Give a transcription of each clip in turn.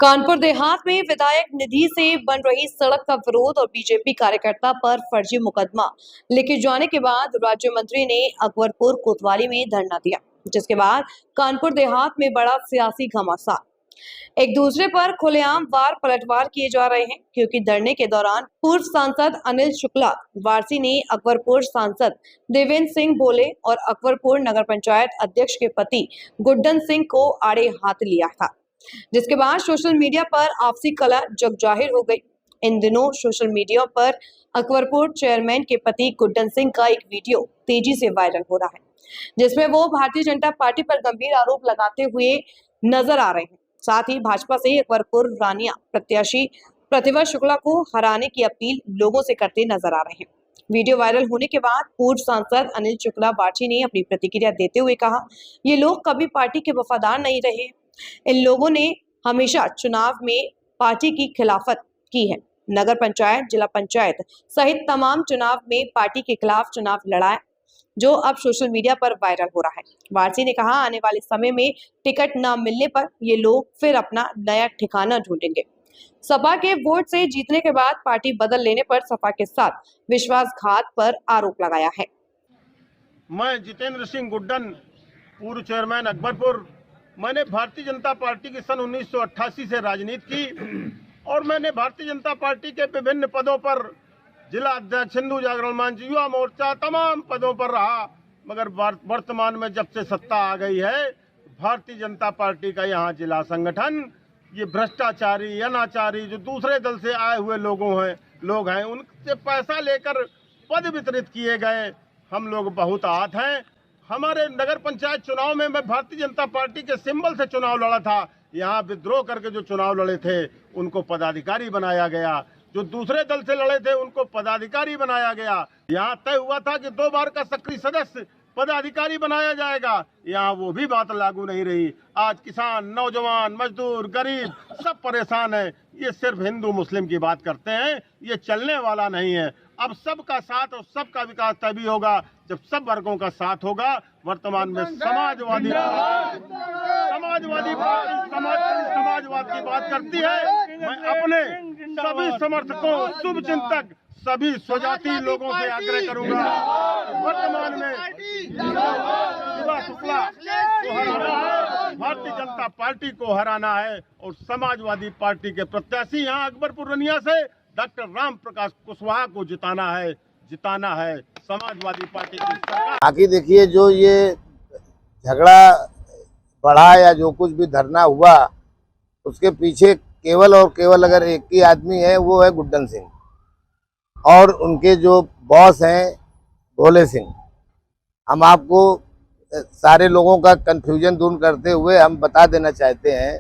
कानपुर देहात में विधायक निधि से बन रही सड़क का विरोध और बीजेपी कार्यकर्ता पर फर्जी मुकदमा लिखे जाने के बाद राज्य मंत्री ने अकबरपुर कोतवाली में धरना दिया, जिसके बाद कानपुर देहात में बड़ा सियासी घमासान। एक दूसरे पर खुलेआम वार पलटवार किए जा रहे हैं, क्योंकि धरने के दौरान पूर्व सांसद अनिल शुक्ला वारसी ने अकबरपुर सांसद देवेंद्र सिंह भोले और अकबरपुर नगर पंचायत अध्यक्ष के पति गुड्डन सिंह को आड़े हाथ लिया था, जिसके बाद सोशल मीडिया पर आपसी कलह जग जाहिर हो गई। इन दिनों सोशल मीडिया पर अकबरपुर चेयरमैन के पति गुड्डन सिंह का एक वीडियो तेजी से वायरल हो रहा है, जिसमें वो भारतीय जनता पार्टी पर गंभीर आरोप लगाते हुए नजर आ रहे हैं। साथ ही भाजपा से अकबरपुर रानिया प्रत्याशी प्रतिभा शुक्ला को हराने की अपील लोगों से करते नजर आ रहे हैं। वीडियो वायरल होने के बाद पूर्व सांसद अनिल शुक्ला वाची ने अपनी प्रतिक्रिया देते हुए कहा, ये लोग कभी पार्टी के वफादार नहीं रहे। इन लोगों ने हमेशा चुनाव में पार्टी की खिलाफत की है। नगर पंचायत, जिला पंचायत सहित तमाम चुनाव में पार्टी के खिलाफ चुनाव लड़ा है, जो अब सोशल मीडिया पर वायरल हो रहा है। वारसी ने कहा, आने वाले समय में टिकट न मिलने पर ये लोग फिर अपना नया ठिकाना ढूंढेंगे। सपा के वोट से जीतने के बाद पार्टी बदल लेने पर सपा के साथ विश्वासघात पर आरोप लगाया है। मैं जितेंद्र सिंह गुड्डन, पूर्व चेयरमैन अकबरपुर। मैंने भारतीय जनता पार्टी की सन 1988 से राजनीति की और मैंने भारतीय जनता पार्टी के विभिन्न पदों पर जिला अध्यक्ष, हिंदू जागरण मंच, युवा मोर्चा, तमाम पदों पर रहा। मगर वर्तमान में जब से सत्ता आ गई है, भारतीय जनता पार्टी का यहाँ जिला संगठन ये भ्रष्टाचारी, अनाचारी, जो दूसरे दल से आए हुए लोग हैं उनसे पैसा लेकर पद वितरित किए गए। हम लोग बहुत आहत हैं। हमारे नगर पंचायत चुनाव में मैं भारतीय जनता पार्टी के सिंबल से चुनाव लड़ा था। यहाँ विद्रोह करके जो चुनाव लड़े थे उनको पदाधिकारी बनाया गया, जो दूसरे दल से लड़े थे उनको पदाधिकारी बनाया गया। यहाँ तय हुआ था कि 2 बार का सक्रिय सदस्य पदाधिकारी बनाया जाएगा। यहाँ वो भी बात लागू नहीं रही। आज किसान, नौजवान, मजदूर, गरीब सब परेशान है। ये सिर्फ हिंदू मुस्लिम की बात करते हैं, ये चलने वाला नहीं है। अब सबका साथ और सबका विकास तभी होगा जब सब वर्गों का साथ होगा। वर्तमान में समाजवादी समाजवाद की बात करती है। मैं अपने सभी समर्थकों, शुभचिंतक, सभी स्वजाति लोगों से आग्रह करूंगा, वर्तमान में प्रतिभा शुक्ला को हराना है, भारतीय जनता पार्टी को हराना है और समाजवादी पार्टी के प्रत्याशी यहाँ अकबरपुर रनिया से डॉक्टर राम प्रकाश कुशवाहा को जिताना है समाजवादी पार्टी की सरकार। बाकी देखिए, जो ये झगड़ा बढ़ा या जो कुछ भी धरना हुआ, उसके पीछे केवल और केवल अगर एक ही आदमी है, वो है गुड्डन सिंह और उनके जो बॉस हैं भोले सिंह। हम आपको सारे लोगों का कंफ्यूजन दूर करते हुए हम बता देना चाहते हैं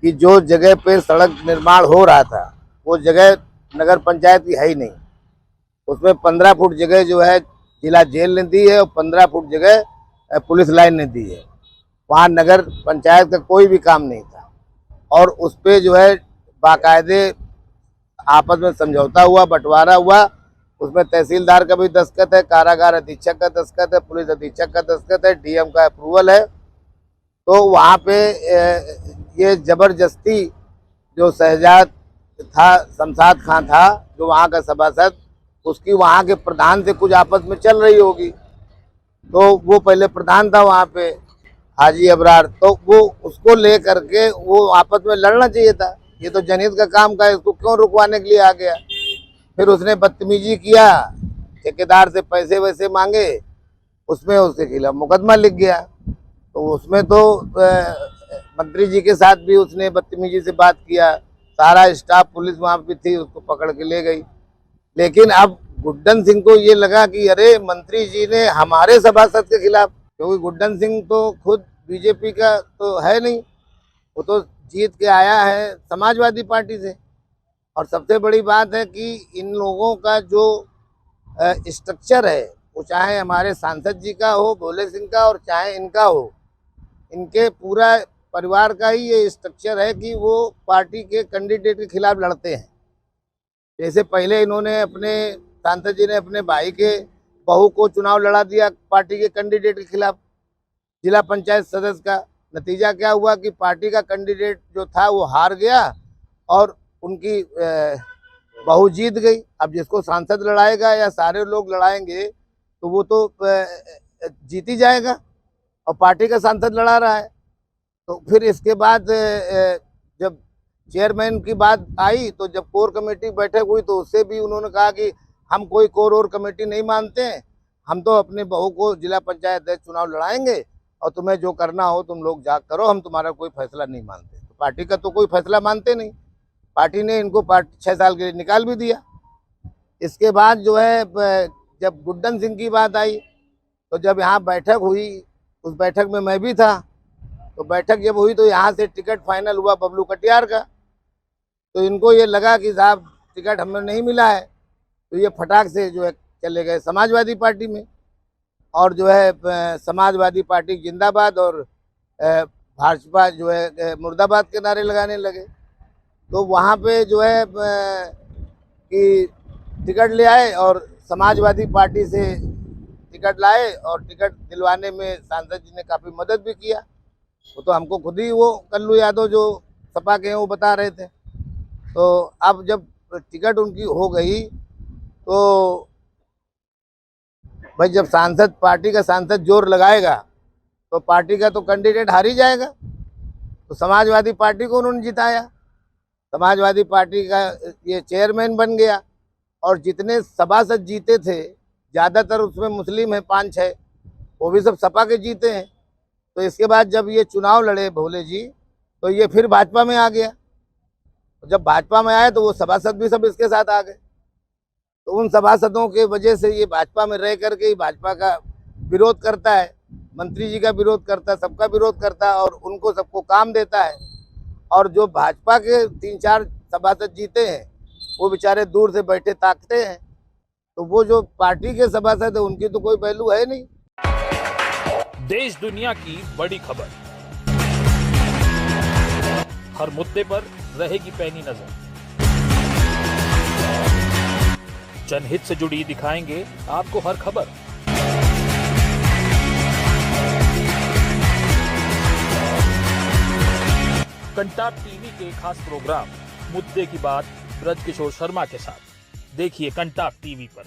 कि जो जगह पे सड़क निर्माण हो रहा था वो जगह नगर पंचायत की है ही नहीं। उसमें 15 फुट जगह जो है जिला जेल ने दी है और 15 फुट जगह पुलिस लाइन ने दी है। वहाँ नगर पंचायत का कोई भी काम नहीं था और उस पर जो है बाकायदे आपस में समझौता हुआ, बंटवारा हुआ। उसमें तहसीलदार का भी दस्तखत है, कारागार अधीक्षक का दस्तखत है, पुलिस अधीक्षक का दस्तखत है, डीएम का अप्रूवल है। तो वहाँ पे ये जबरदस्ती जो शहजाद था, शमशाद खां था जो वहाँ का सभासद, उसकी वहाँ के प्रधान से कुछ आपस में चल रही होगी। तो वो पहले प्रधान था वहाँ पे, हाजी अबरार, तो वो उसको ले करके वो आपस में लड़ना चाहिए था। ये तो जनहित का काम का है, इसको क्यों रुकवाने के लिए आ गया। फिर उसने बदतमीजी किया, ठेकेदार से पैसे वैसे मांगे, उसमें उसके खिलाफ मुकदमा लिख गया। तो उसमें तो मंत्री जी के साथ भी उसने बदतमीजी से बात किया। सारा स्टाफ पुलिस वहाँ पे थी, उसको पकड़ के ले गई। लेकिन अब गुड्डन सिंह को ये लगा कि अरे मंत्री जी ने हमारे सभासद के खिलाफ, क्योंकि गुड्डन सिंह तो खुद बीजेपी का तो है नहीं, वो तो जीत के आया है समाजवादी पार्टी से। और सबसे बड़ी बात है कि इन लोगों का जो स्ट्रक्चर है, वो चाहे हमारे सांसद जी का हो, भोले सिंह का, और चाहे इनका हो, इनके पूरा परिवार का ही ये स्ट्रक्चर है कि वो पार्टी के कैंडिडेट के खिलाफ लड़ते हैं। जैसे पहले इन्होंने अपने सांसद जी ने अपने भाई के बहू को चुनाव लड़ा दिया पार्टी के कैंडिडेट के खिलाफ, जिला पंचायत सदस्य का, नतीजा क्या हुआ कि पार्टी का कैंडिडेट जो था वो हार गया और उनकी बहू जीत गई। अब जिसको सांसद लड़ाएगा या सारे लोग लड़ाएंगे तो वो तो जीत ही जाएगा, और पार्टी का सांसद लड़ा रहा है। तो फिर इसके बाद जब चेयरमैन की बात आई तो जब कोर कमेटी बैठक हुई तो उससे भी उन्होंने कहा कि हम कोई कोर और कमेटी नहीं मानते हैं, हम तो अपने बहू को जिला पंचायत अध्यक्ष चुनाव लड़ाएंगे और तुम्हें जो करना हो तुम लोग जा करो, हम तुम्हारा कोई फैसला नहीं मानते। तो पार्टी का तो कोई फैसला मानते नहीं, पार्टी ने इनको 6 साल के लिए निकाल भी दिया। इसके बाद जो है जब गुड्डन सिंह की बात आई तो जब यहाँ बैठक हुई, उस बैठक में मैं भी था, तो बैठक जब हुई तो यहाँ से टिकट फाइनल हुआ बबलू कटियार का। तो इनको ये लगा कि साहब टिकट हमें नहीं मिला है, तो ये फटाक से जो है चले गए समाजवादी पार्टी में, और जो है समाजवादी पार्टी जिंदाबाद और भाजपा जो है मुर्दाबाद के नारे लगाने लगे। तो वहाँ पे जो है कि टिकट ले आए और समाजवादी पार्टी से टिकट लाए, और टिकट दिलवाने में सांसद जी ने काफ़ी मदद भी किया। वो तो हमको खुद ही वो कल्लू यादव जो सपा के हैं वो बता रहे थे। तो अब जब टिकट उनकी हो गई तो भाई जब सांसद पार्टी का सांसद जोर लगाएगा तो पार्टी का तो कैंडिडेट हार ही जाएगा। तो समाजवादी पार्टी को उन्होंने जिताया, समाजवादी पार्टी का ये चेयरमैन बन गया, और जितने सभासद जीते थे ज़्यादातर उसमें मुस्लिम हैं 5-6, वो भी सब सपा के जीते हैं। तो इसके बाद जब ये चुनाव लड़े भोले जी तो ये फिर भाजपा में आ गया। जब भाजपा में आए तो वो सभासद भी सब इसके साथ आ गए। तो उन सभासदों के वजह से ये भाजपा में रह करके ही भाजपा का विरोध करता है, मंत्री जी का विरोध करता है, सबका विरोध करता है, और उनको सबको काम देता है। और जो भाजपा के 3-4 सभासद जीते हैं वो बेचारे दूर से बैठे ताकते हैं। तो वो जो पार्टी के सभासद है उनकी तो कोई वैल्यू है नहीं। देश दुनिया की बड़ी खबर, हर मुद्दे पर रहेगी पैनी नजर, जनहित से जुड़ी दिखाएंगे आपको हर खबर। कंटाप टीवी के खास प्रोग्राम मुद्दे की बात ब्रजकिशोर शर्मा के साथ देखिए कंटाप टीवी पर।